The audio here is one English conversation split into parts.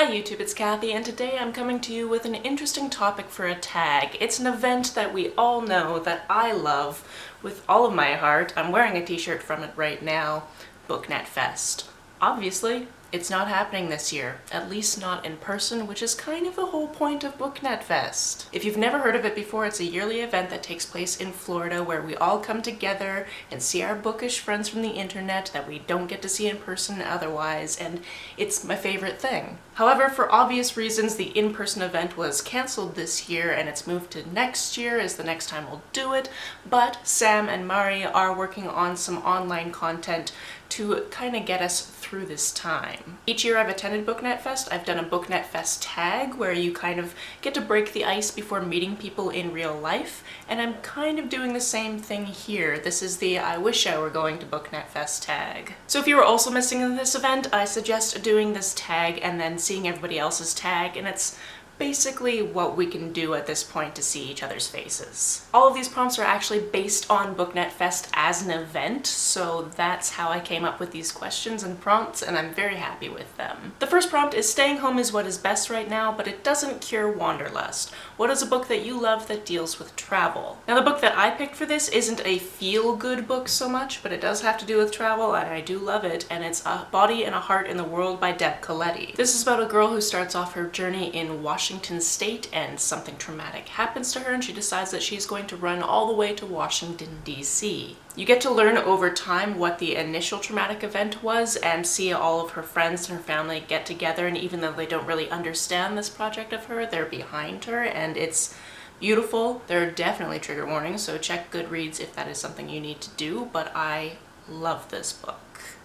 Hi YouTube, it's Kathy, and today I'm coming to you with an interesting topic for a tag. It's an event that we all know, that I love with all of my heart. I'm wearing a t-shirt from it right now, BookNet Fest. Obviously, it's not happening this year, at least not in person, which is kind of the whole point of BookNet Fest. If you've never heard of it before, it's a yearly event that takes place in Florida where we all come together and see our bookish friends from the internet that we don't get to see in person otherwise, and it's my favorite thing. However, for obvious reasons, the in-person event was canceled this year and it's moved to next year as the next time we'll do it, but Sam and Mari are working on some online content to kind of get us through this time. Each year I've attended BookNet Fest, I've done a BookNet Fest tag where you kind of get to break the ice before meeting people in real life, and I'm kind of doing the same thing here. This is the I wish I were going to BookNet Fest tag. So if you were also missing this event, I suggest doing this tag and then seeing everybody else's tag, and it's basically what we can do at this point to see each other's faces. All of these prompts are actually based on BookNet Fest as an event, so that's how I came up with these questions and prompts, and I'm very happy with them. The first prompt is staying home is what is best right now, but it doesn't cure wanderlust. What is a book that you love that deals with travel? Now the book that I picked for this isn't a feel-good book so much, but it does have to do with travel, and I do love it, and it's A Body and a Heart in the World by Deb Coletti. This is about a girl who starts off her journey in Washington State and something traumatic happens to her and she decides that she's going to run all the way to Washington, D.C. You get to learn over time what the initial traumatic event was and see all of her friends and her family get together, and even though they don't really understand this project of her, they're behind her, and it's beautiful. There are definitely trigger warnings, so check Goodreads if that is something you need to do, but I love this book.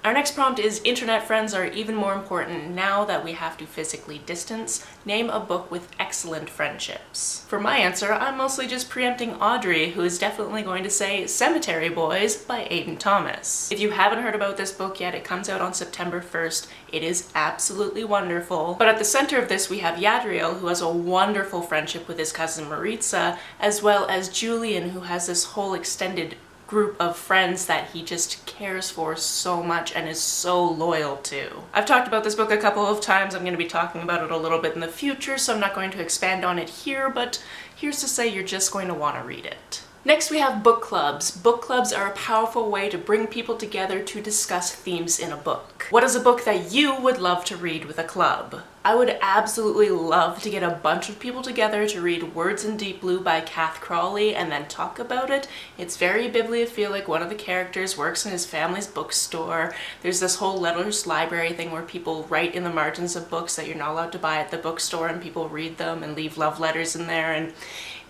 Our next prompt is internet friends are even more important now that we have to physically distance. Name a book with excellent friendships. For my answer, I'm mostly just preempting Audrey, who is definitely going to say Cemetery Boys by Aidan Thomas. If you haven't heard about this book yet, it comes out on September 1st. It is absolutely wonderful. But at the center of this we have Yadriel, who has a wonderful friendship with his cousin Maritza, as well as Julian, who has this whole extended group of friends that he just cares for so much and is so loyal to. I've talked about this book a couple of times. I'm going to be talking about it a little bit in the future, so I'm not going to expand on it here, but here's to say you're just going to want to read it. Next we have book clubs. Book clubs are a powerful way to bring people together to discuss themes in a book. What is a book that you would love to read with a club? I would absolutely love to get a bunch of people together to read Words in Deep Blue by Cath Crawley and then talk about it. It's very bibliophilic. One of the characters works in his family's bookstore. There's this whole letters library thing where people write in the margins of books that you're not allowed to buy at the bookstore, and people read them and leave love letters in there, and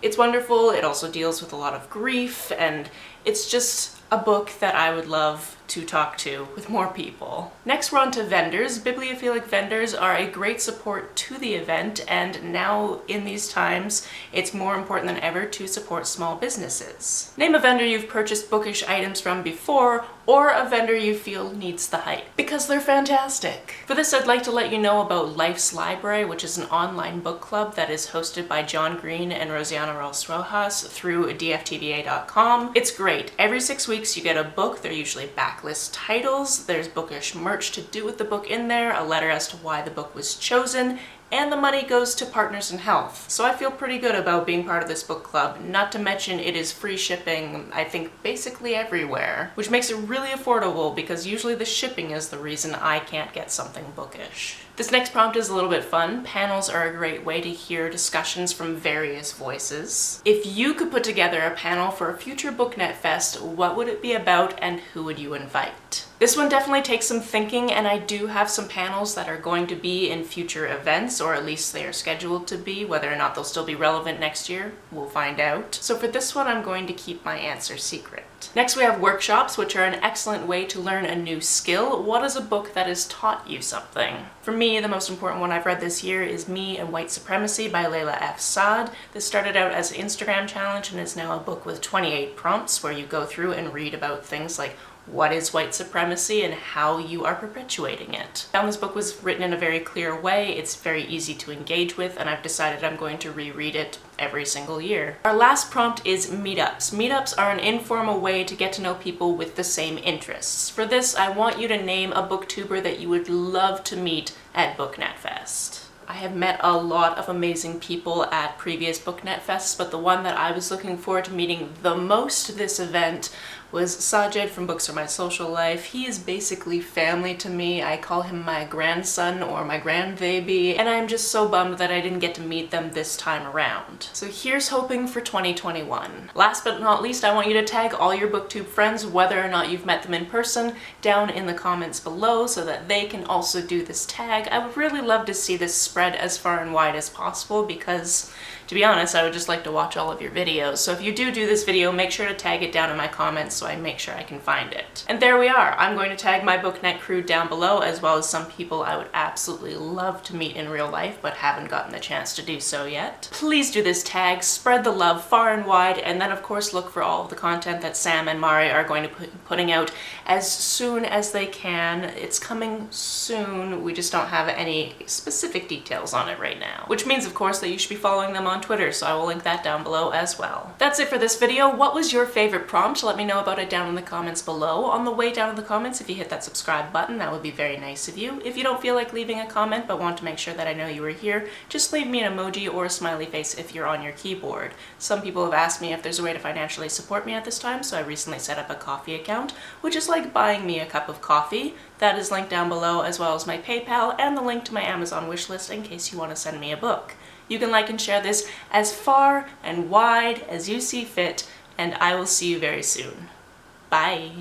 it's wonderful. It also deals with a lot of grief, and it's just a book that I would love to talk to with more people. Next we're on to vendors. Bibliophilic vendors are a great support to the event, and now in these times it's more important than ever to support small businesses. Name a vendor you've purchased bookish items from before, or a vendor you feel needs the hype, because they're fantastic. For this I'd like to let you know about Life's Library, which is an online book club that is hosted by John Green and Rosiana Ross Rojas through dftba.com. It's great. Every 6 weeks you get a book. They're usually backlist titles. There's bookish merch to do with the book in there, a letter as to why the book was chosen, and the money goes to Partners in Health. So I feel pretty good about being part of this book club, not to mention it is free shipping, I think basically everywhere, which makes it really affordable because usually the shipping is the reason I can't get something bookish. This next prompt is a little bit fun. Panels are a great way to hear discussions from various voices. If you could put together a panel for a future BookNet Fest, what would it be about and who would you invite? This one definitely takes some thinking, and I do have some panels that are going to be in future events, or at least they are scheduled to be. Whether or not they'll still be relevant next year, we'll find out. So for this one, I'm going to keep my answer secret. Next we have workshops, which are an excellent way to learn a new skill. What is a book that has taught you something? For me, the most important one I've read this year is Me and White Supremacy by Layla F. Saad. This started out as an Instagram challenge and is now a book with 28 prompts where you go through and read about things like what is white supremacy and how you are perpetuating it. I found this book was written in a very clear way, it's very easy to engage with, and I've decided I'm going to reread it every single year. Our last prompt is meetups. Meetups are an informal way to get to know people with the same interests. For this, I want you to name a booktuber that you would love to meet at BookNet Fest. I have met a lot of amazing people at previous BookNet Fests, but the one that I was looking forward to meeting the most this event was Sajid from Books Are My Social Life. He is basically family to me. I call him my grandson or my grandbaby, and I'm just so bummed that I didn't get to meet them this time around. So here's hoping for 2021. Last but not least, I want you to tag all your BookTube friends, whether or not you've met them in person, down in the comments below so that they can also do this tag. I would really love to see this spread as far and wide as possible because, to be honest, I would just like to watch all of your videos. So if you do this video, make sure to tag it down in my comments so I make sure I can find it. And there we are. I'm going to tag my BookNet crew down below, as well as some people I would absolutely love to meet in real life but haven't gotten the chance to do so yet. Please do this tag, spread the love far and wide, and then of course look for all of the content that Sam and Mari are going to putting out as soon as they can. It's coming soon. We just don't have any specific details on it right now. Which means, of course, that you should be following them on Twitter, so I will link that down below as well. That's it for this video. What was your favorite prompt? Let me know about it down in the comments below. On the way down in the comments, if you hit that subscribe button, that would be very nice of you. If you don't feel like leaving a comment but want to make sure that I know you were here, just leave me an emoji or a smiley face if you're on your keyboard. Some people have asked me if there's a way to financially support me at this time, so I recently set up a coffee account, which is like buying me a cup of coffee. That is linked down below, as well as my PayPal and the link to my Amazon wishlist in case you want to send me a book. You can like and share this as far and wide as you see fit, and I will see you very soon. Bye!